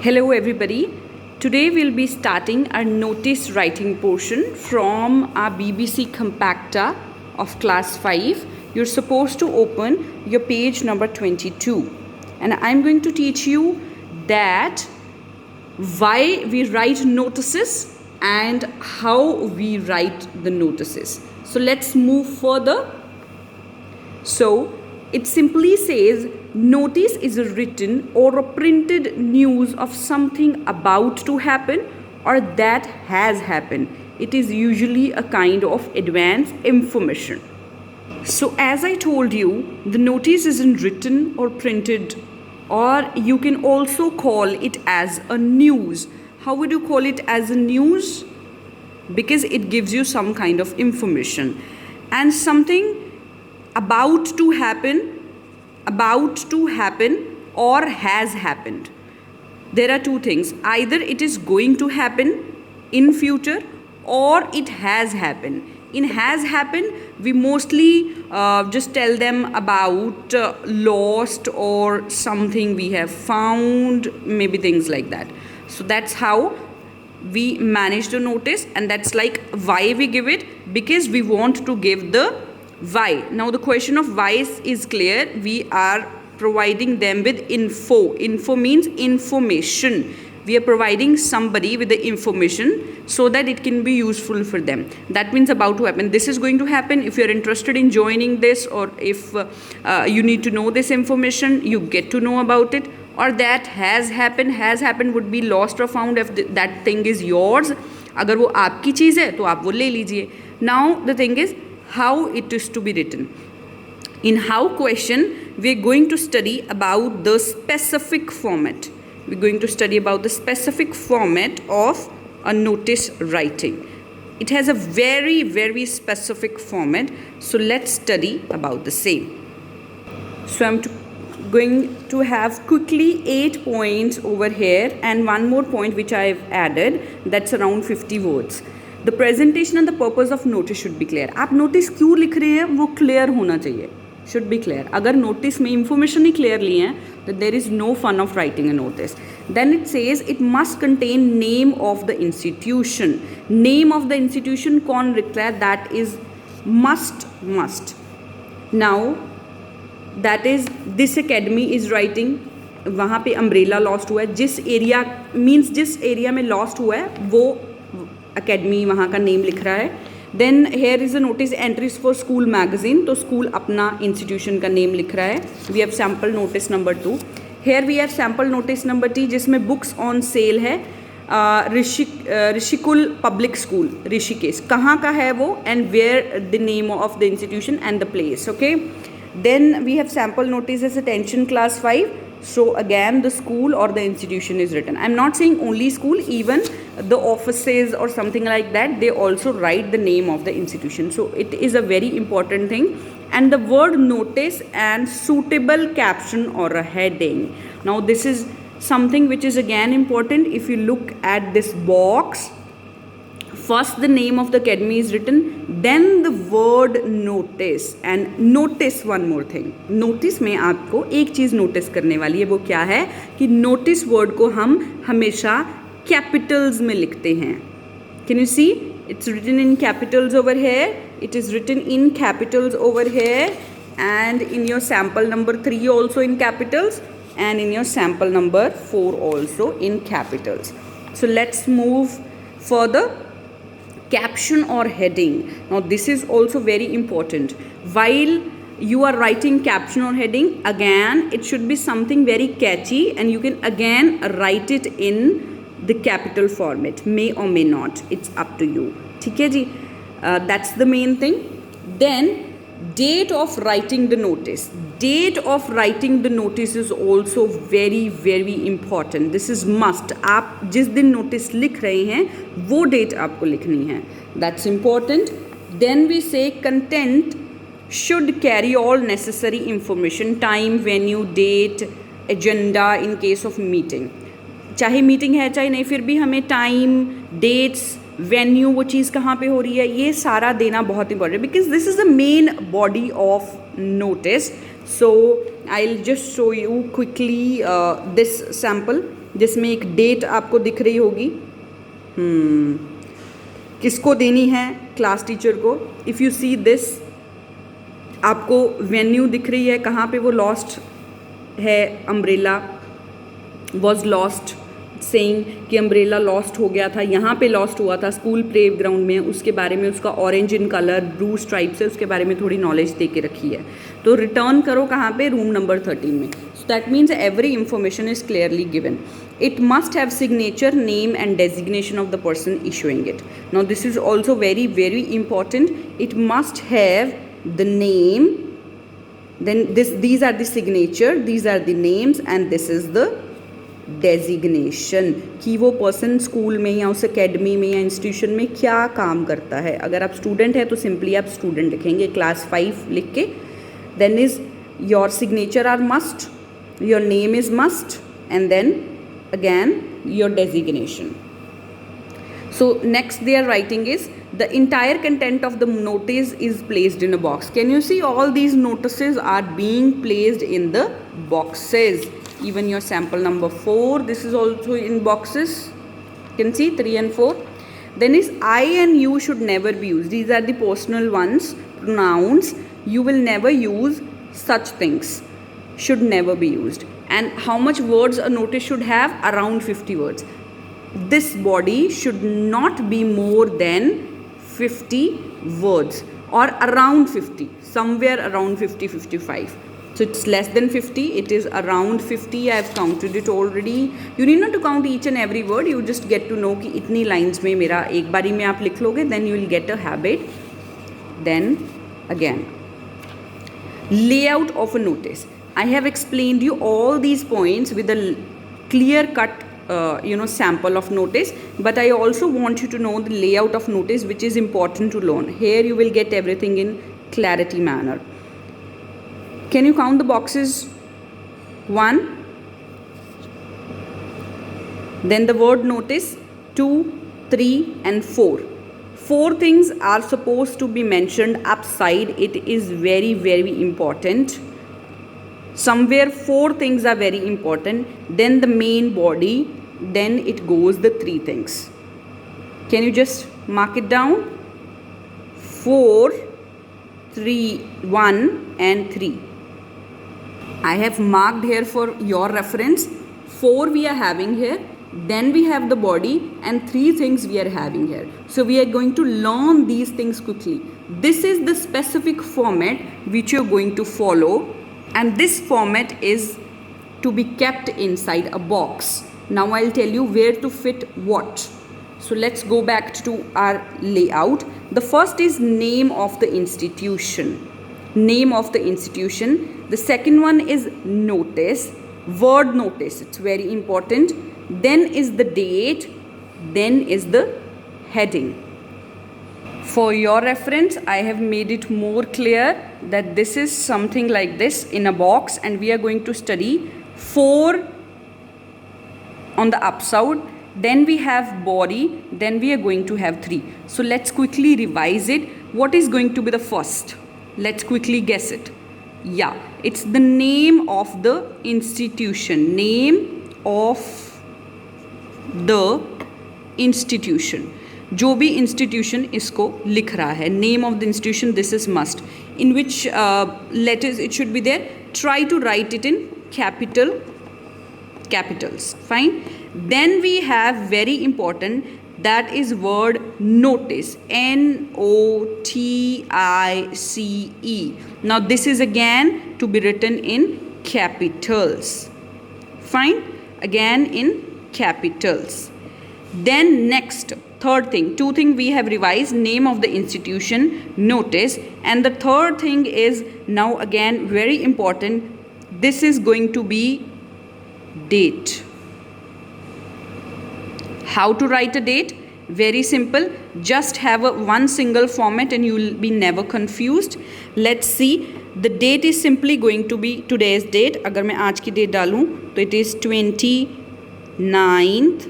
Hello everybody. Today we'll be starting our notice writing portion from our BBC Compacta of class 5. You're supposed to open your page number 22 and I'm going to teach you that why we write notices and how we write the notices. So let's move further. So it simply says notice is a written or a printed news of something about to happen or that has happened. It is usually a kind of advance information. So as I told you, the notice isn't written or printed, or you can also call it as a news. How would you call it as a news? Because it gives you some kind of information. And something about to happen or has happened. There are two things. Either it is going to happen in future or it has happened. In has happened, we mostly just tell them about lost or something we have found, maybe things like that. So that's how we manage the notice, and that's like why we give it, because we want to give the why. Now the question of why is clear. We are providing them with info. Info means information. We are providing somebody with the information so that it can be useful for them. That means about to happen. This is going to happen. If you're interested in joining this, or if you need to know this information, you get to know about it. Or that has happened. Has happened would be lost or found if that thing is yours. अगर वो आपकी चीज़ है तो आप वो ले लीजिए. Now the thing is how it is to be written. In how question, we are going to study about the specific format. We are going to study about the specific format of a notice writing. It has a very, very specific format. So let's study about the same. So I'm going to have quickly 8 points over here and one more point which I've added, that's around 50 words. The presentation and the purpose of notice should be clear. आप notice क्यों लिख रहे हैं वो clear होना चाहिए. Should be clear. अगर notice में information ही clear ली है, then there is no fun of writing a notice. Then it says it must contain name of the institution. Name of the institution कौन लिखता है? That is must. Now that is this academy is writing. वहाँ पे umbrella lost हुआ है. जिस area means जिस area में lost हुआ है वो academy वहाँ का name लिख रहा है. Then here is a notice entries for school magazine. तो school अपना institution का name लिख रहा है. We have sample notice number 2. Here we have sample notice number 3 जिसमें books on sale है. ऋषिकुल पब्लिक स्कूल ऋषिकेश कहाँ का है वो, and where the name of the institution and the place. Okay. Then we have sample notices attention class 5. So again the school or the institution is written. I'm not saying only school, even the offices or something like that, they also write the name of the institution. So it is a very important thing. And the word notice and suitable caption or a heading. Now this is something which is again important. If you look at this box, first the name of the academy is written, then the word notice. And notice one more thing. Notice में आपको एक चीज़ notice करने वाली है, वो क्या है कि notice word को हम हमेशा capitals में लिखते हैं. Can you see? It's written in capitals over here. It is written in capitals over here, and in your sample number 3 also in capitals, and in your sample number 4 also in capitals. So let's move further. Caption or heading. Now this is also very important. While you are writing caption or heading, again it should be something very catchy, and you can again write it in the capital format. May or may not. It's up to you. ठीक है जी. That's the main thing. Then date of writing the notice. Date of writing the notice is also very, very important. This is must. आप जिस दिन notice लिख रहे हैं वो date आपको लिखनी है. That's important. Then we say content should carry all necessary information, time, venue, date, agenda in case of meeting. चाहे meeting है चाहे नहीं, फिर भी हमें time, dates, venue, वो चीज़ कहाँ पे हो रही है, ये सारा देना बहुत important है, because this is the main body of notice. So I'll just show you quickly this sample, जिसमें एक डेट आपको दिख रही होगी. किसको देनी है? क्लास टीचर को. इफ़ यू सी दिस, आपको वेन्यू दिख रही है, कहाँ पे वो लॉस्ट है. अम्ब्रेला वॉज लॉस्ट, सेइंग कि अम्ब्रेला लॉस्ट हो गया था, यहाँ पे लॉस्ट हुआ था स्कूल प्ले ग्राउंड में. उसके बारे में, उसका orange in colour blue stripe से, उसके बारे में थोड़ी नॉलेज दे के रखी है. तो रिटर्न करो कहाँ पे? रूम नंबर 13 में. So that means every information is clearly given. It must have signature, name and designation of the person issuing it. Now this is also very very important. It must have the name, then these are the signature, these are the names and this is the designation कि वो person school में या उस academy में या institution में क्या काम करता है. अगर आप स्टूडेंट है तो सिंपली आप स्टूडेंट लिखेंगे, क्लास 5 लिख के. then is your signature are must, your name is must and then again your designation. So next they are writing is the entire content of the notice is placed in a box. Can you see all these notices are being placed in the boxes. Even your sample number 4, this is also in boxes. You can see 3 and 4. Then is I and you should never be used. These are the personal ones, pronouns. You will never use such things. Should never be used. And how much words a notice should have? Around 50 words. This body should not be more than 50 words or around 50, somewhere around 50-55. So it's less than 50, it is around 50. I have counted it already. You need not to count each and every word, you just get to know कि इतनी lines में मेरा एक बारी में आप लिख लोगे, then you will get a habit. Then again, layout of a notice. I have explained you all these points with a clear cut sample of notice, but I also want you to know the layout of notice, which is important to learn. Here you will get everything in clarity manner. Can you count the boxes? 1, then the word notice 2, 3 and 4. 4 things are supposed to be mentioned upside. It is very very important. Somewhere 4 things are very important, then the main body, then it goes the 3 things. Can you just mark it down? 4, 3, 1 and 3. I have marked here for your reference. 4 we are having here, then we have the body and 3 things we are having here. So we are going to learn these things quickly. This is the specific format which you are going to follow. And this format is to be kept inside a box. Now I'll tell you where to fit what. So let's go back to our layout. The first is name of the institution. Name of the institution. The second one is notice. Word notice. It's very important. Then is the date. Then is the heading. For your reference, I have made it more clear that this is something like this in a box, and we are going to study 4 on the upside, then we have body, then we are going to have 3. So let's quickly revise it. What is going to be the first? Let's quickly guess it. Yeah, it's the name of the institution. Name of the institution. जो भी institution इसको लिख रहा है, name of the institution, this is must. In which letters it should be there? Try to write it in capitals. Fine. Then we have very important, that is word notice. Notice. Now this is again to be written in capitals. Fine. Again in capitals. Then next, third thing, 2 things we have revised: name of the institution, notice, and the third thing is now again very important. This is going to be date. How to write a date? Very simple. Just have one single format and you will be never confused. Let's see. The date is simply going to be today's date. अगर मैं आज की date डालूँ तो it is 29th.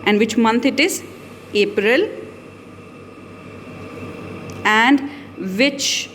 And which month it is? April. And which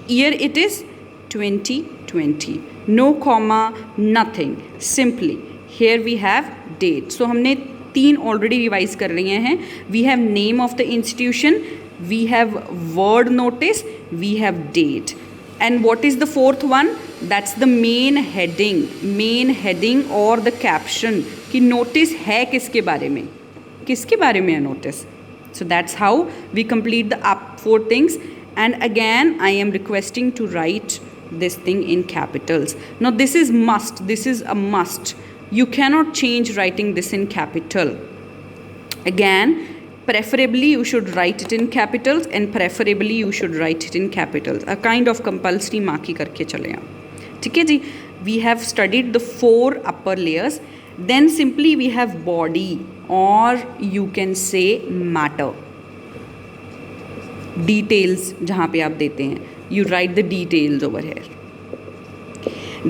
year it is, 2020. No comma, nothing, simply here we have date. So हमने 3 already revise कर लिए हैं. We have name of the institution, we have word notice, we have date. And what is the fourth one? That's the main heading और the caption कि notice है किसके बारे में है notice. So that's how we complete the up 4 things. And again I am requesting to write this thing in capitals. Now this is a must. You cannot change writing this in capital. Again, preferably you should write it in capitals, and preferably you should write it in capitals. A kind of compulsory mark ही करके चले आप. ठीक है जी. We have studied the 4 upper layers. Then simply we have body, or you can say matter. Details जहाँ पे आप देते हैं, you write the details over here.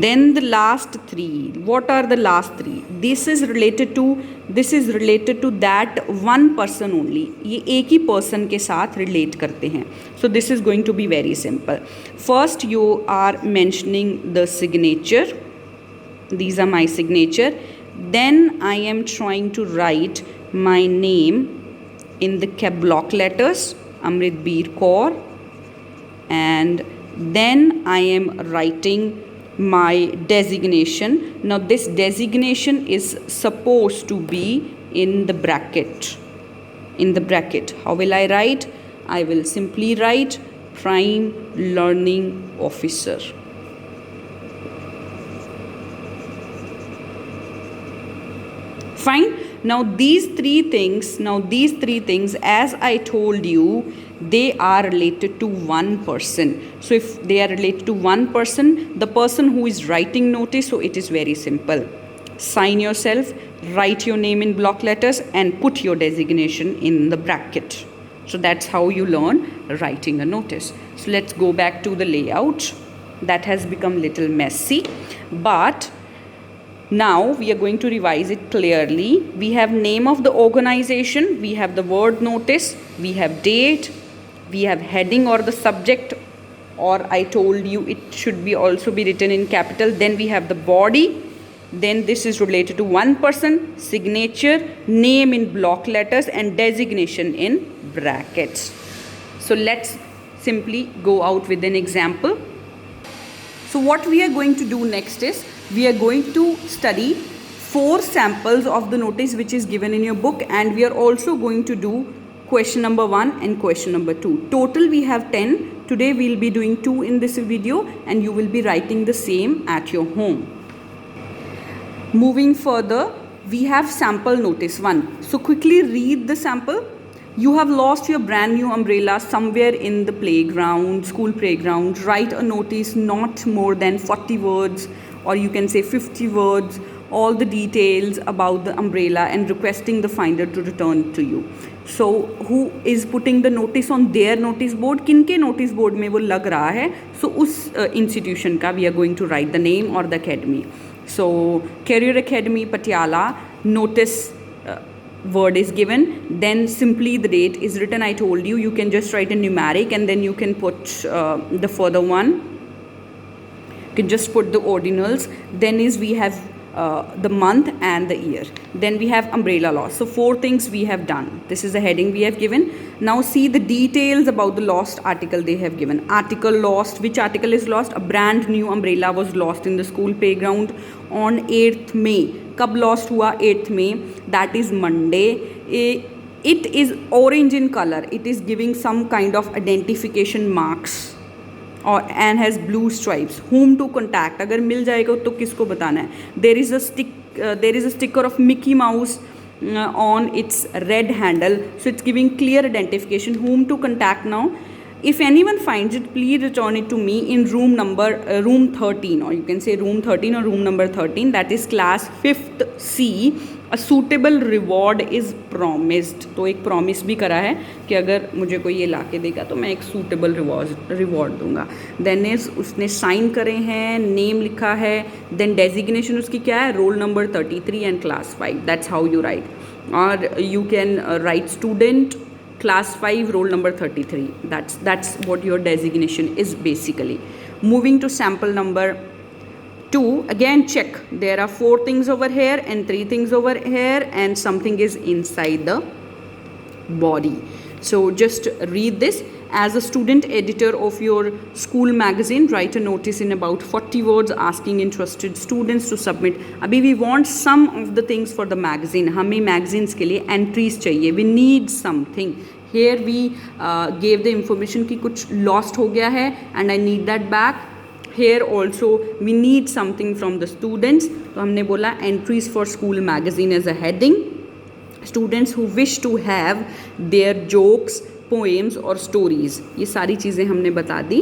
Then the last 3. What are the last 3? This is related to that one person only. ये एक ही person के साथ relate करते हैं. So this is going to be very simple. First you are mentioning the signature. These are my signature. Then I am trying to write my name in the cap block letters, Amritbir Kaur. And then I am writing my designation. Now this designation is supposed to be in the bracket. How will I write? I will simply write Prime Learning Officer. Fine. Now these three things, as I told you, they are related to one person. So if they are related to one person, the person who is writing notice, so it is very simple. Sign yourself, write your name in block letters, and put your designation in the bracket. So that's how you learn writing a notice. So let's go back to the layout. That has become little messy, but now we are going to revise it clearly. We have name of the organization, we have the word notice, we have date, we have heading or the subject, or I told you it should be also be written in capital. Then we have the body. Then this is related to one person, signature, name in block letters, and designation in brackets. So let's simply go out with an example. So what we are going to do next is, we are going to study 4 samples of the notice which is given in your book, and we are also going to do question number 1 and question number 2. Total we have 10. Today we will be doing 2 in this video, and you will be writing the same at your home. Moving further, we have sample notice 1. So quickly read the sample. You have lost your brand new umbrella somewhere in the playground, school playground. Write a notice not more than 40 words, or you can say 50 words, all the details about the umbrella, and requesting the finder to return it to you. So who is putting the notice on their notice board? किनके notice board में वो लग रहा है? So उस institution का we are going to write the name or the academy. So Career Academy Patiala, notice word is given, then simply the date is written. I told you, you can just write a numeric, and then you can put the further one. You can just put the ordinals. Then is we have the month and the year. Then we have umbrella loss. So 4 things we have done. This is the heading we have given. Now see the details about the lost article they have given. Article lost. Which article is lost? A brand new umbrella was lost in the school playground on 8th May. कब lost हुआ? 8th May. That is Monday. It is orange in color. It is giving some kind of identification marks. और and has blue stripes. Whom to contact? अगर मिल जाएगा तो किसको बताना है? There is a sticker of Mickey Mouse on its red handle, so it's giving clear identification. Whom to contact now? If anyone finds it, please return it to me in room 13, or you can say room 13 or room number 13. That is class 5th C. A suitable reward is promised. तो एक promise भी करा है कि अगर मुझे कोई ये ला के देगा तो मैं एक suitable reward दूंगा. Then is उसने sign करे हैं, name लिखा है, then designation उसकी क्या है? Roll number 33 and class 5. That's how you write. Or you can write student, class 5 roll number 33. That's what your designation is basically. Moving to sample number 2, again check, there are 4 things over here and 3 things over here and something is inside the body. So just read this. As a student editor of your school magazine, write a notice in about 40 words asking interested students to submit. अभी we want some of the things for the magazine. हमें magazines के लिए entries चाहिए. We need something. Here we gave the information कि कुछ lost हो गया है and I need that back. Here also we need something from the students. तो हमने बोला entries for school magazine as a heading. Students who wish to have their jokes, poems और stories, ये सारी चीज़ें हमने बता दी.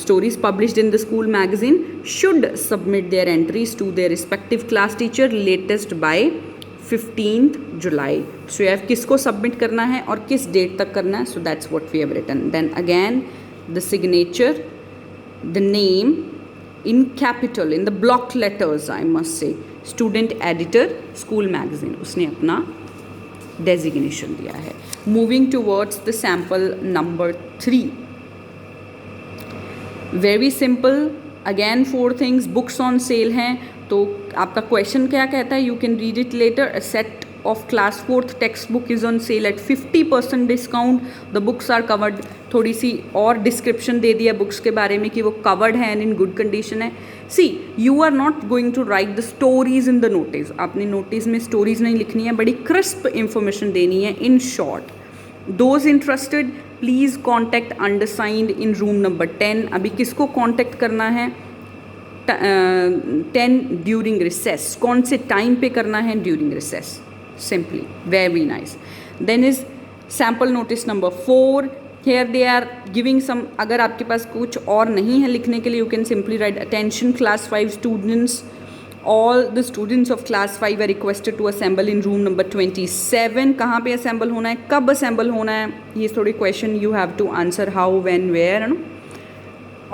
Stories published in the school magazine should submit their entries to their respective class teacher latest by 15th July. So you have किसको submit करना है और किस date तक करना है. So that's what we have written. Then again the signature, the name in capital, in the block letters I must say. Student editor school magazine, उसने अपना designation दिया है. Moving towards the sample number 3. Very simple. Again 4 things. Books on sale हैं तो आपका question क्या कहता है? You can read it later. A set of class 4th textbook is on sale at 50% discount. The books are covered. थोड़ी सी और description दे दिया books के बारे में कि वो covered है and in good condition है. See, you are not going to write the stories in the notice. आपने notice में stories नहीं लिखनी है, बड़ी crisp information देनी है. In short, those interested please contact undersigned in room number 10. अभी किसको contact करना है? 10 during recess. कौन से time पे करना है? During recess. Simply, very nice. Then is sample notice number 4. Here they are giving some, अगर आपके पास कुछ और नहीं है लिखने के लिए, you can simply write attention class 5 students. All the students of class 5 are requested to assemble in room number 27. कहाँ पे assemble होना है, कब assemble होना है, ये थोड़ी question you have to answer how, when, where,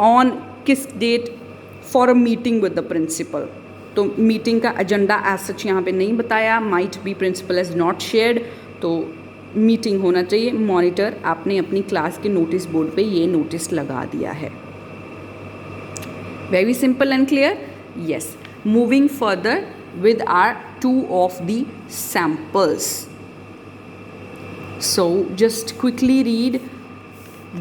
on किस date for a meeting with the principal. तो मीटिंग का एजेंडा एज सच यहाँ पे नहीं बताया. Might be principal has not shared. तो मीटिंग होना चाहिए. मॉनिटर आपने अपनी क्लास के नोटिस बोर्ड पे ये नोटिस लगा दिया है. Very simple and clear. Yes. Moving further with our 2 of the samples. So just quickly read.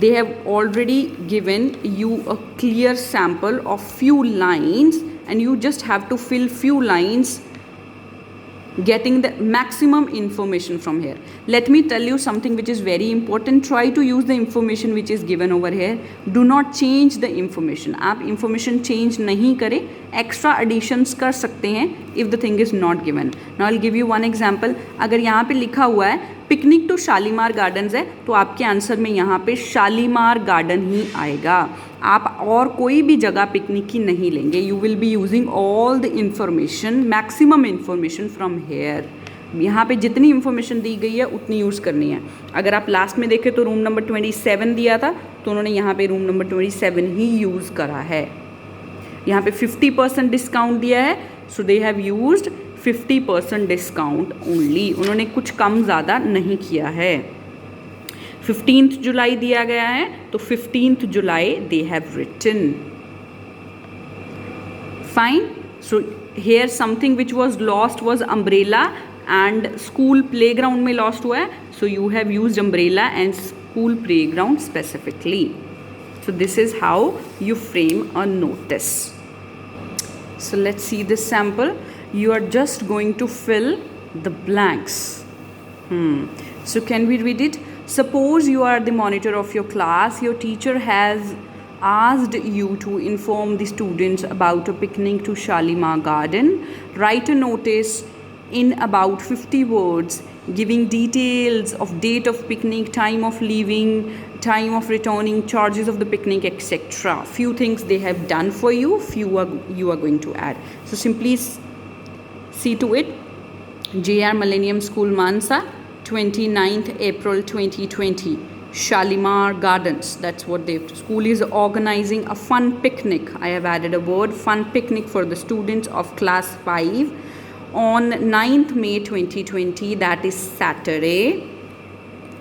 They have already given you a clear sample of few lines and you just have to fill few lines getting the maximum information from here. Let me tell you something which is very important. Try to use the information which is given over here. Do not change the information. आप information change नहीं करें. Extra additions कर सकते हैं if the thing is not given. Now I'll give you one example. अगर यहाँ पे लिखा हुआ है पिकनिक टू शालीमार गार्डन्स है तो आपके आंसर में यहाँ पे शालीमार गार्डन ही आएगा. आप और कोई भी जगह पिकनिक की नहीं लेंगे. You will be using all the information, maximum information from here. यहाँ पे जितनी इंफॉर्मेशन दी गई है उतनी यूज़ करनी है. अगर आप लास्ट में देखें तो रूम नंबर 27 दिया था तो उन्होंने यहाँ पे रूम नंबर 27 ही यूज़ करा है. यहाँ पे 50% डिस्काउंट दिया है so they have used 50% discount only. उन्होंने कुछ कम ज़्यादा नहीं किया है. 15th जुलाई दिया गया है तो 15th July they have written. Fine. So here something which was lost was umbrella and school play ground में लॉस्ट हुआ है so you have used umbrella and school play ground specifically. So this is how you frame a notice. So let's see this sample. You are just going to fill the blanks. So can we read it? Suppose you are the monitor of your class. Your teacher has asked you to inform the students about a picnic to Shalimar Garden. Write a notice in about 50 words giving details of date of picnic, time of leaving, time of returning, charges of the picnic, etc. Few things they have done for you, few you are going to add. So simply see to it. JR Millennium School Mansa, 29th April 2020. Shalimar Gardens, that's what the school is organizing a fun picnic. I have added a word, fun picnic for the students of class 5 on 9th May 2020, that is Saturday.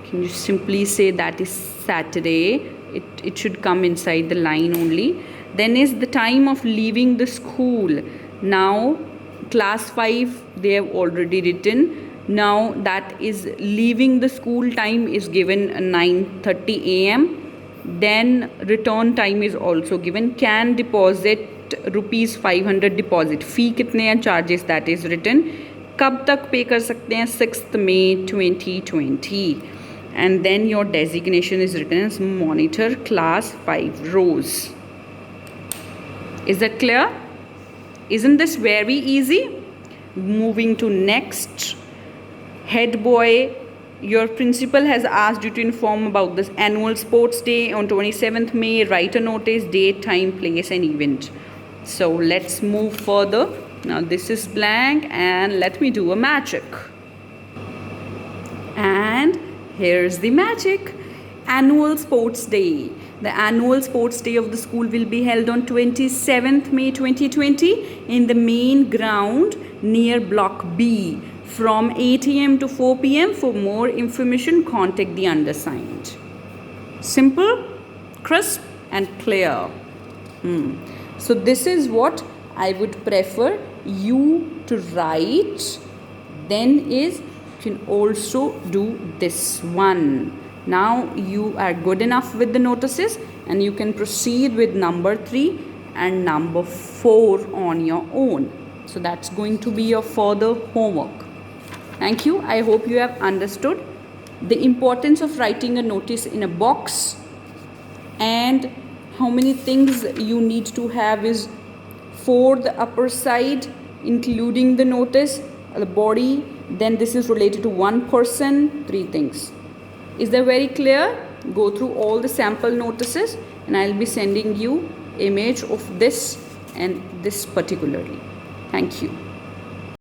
can you simply say that is Saturday? It should come inside the line only. Then is the time of leaving the school. Now class 5 they have already written. Now that is leaving the school time is given 9:30 a.m. Then return time is also given. Can deposit rupees 500 deposit. Fee कितने हैं charges that is written. कब तक पे कर सकते हैं 6th May 2020. And then your designation is written as monitor class 5 rows. Is that clear? Isn't this very easy? Moving to next. Head boy, your principal has asked you to inform about this annual sports day on 27th May. Write a notice, date, time, place and event. So let's move further. Now this is blank and let me do a magic. And here's the magic. Annual sports day. The annual sports day of the school will be held on 27th May 2020 in the main ground near block B from 8 a.m. to 4 p.m. For more information, contact the undersigned. Simple, crisp and clear. So this is what I would prefer you to write. Then is you can also do this one. Now you are good enough with the notices and you can proceed with number 3 and number 4 on your own. So that's going to be your further homework. Thank you. I hope you have understood the importance of writing a notice in a box, and how many things you need to have is for the upper side, including the notice, the body, then this is related to one person, 3 things. Is that very clear? Go through all the sample notices and I'll be sending you image of this and this particularly. Thank you.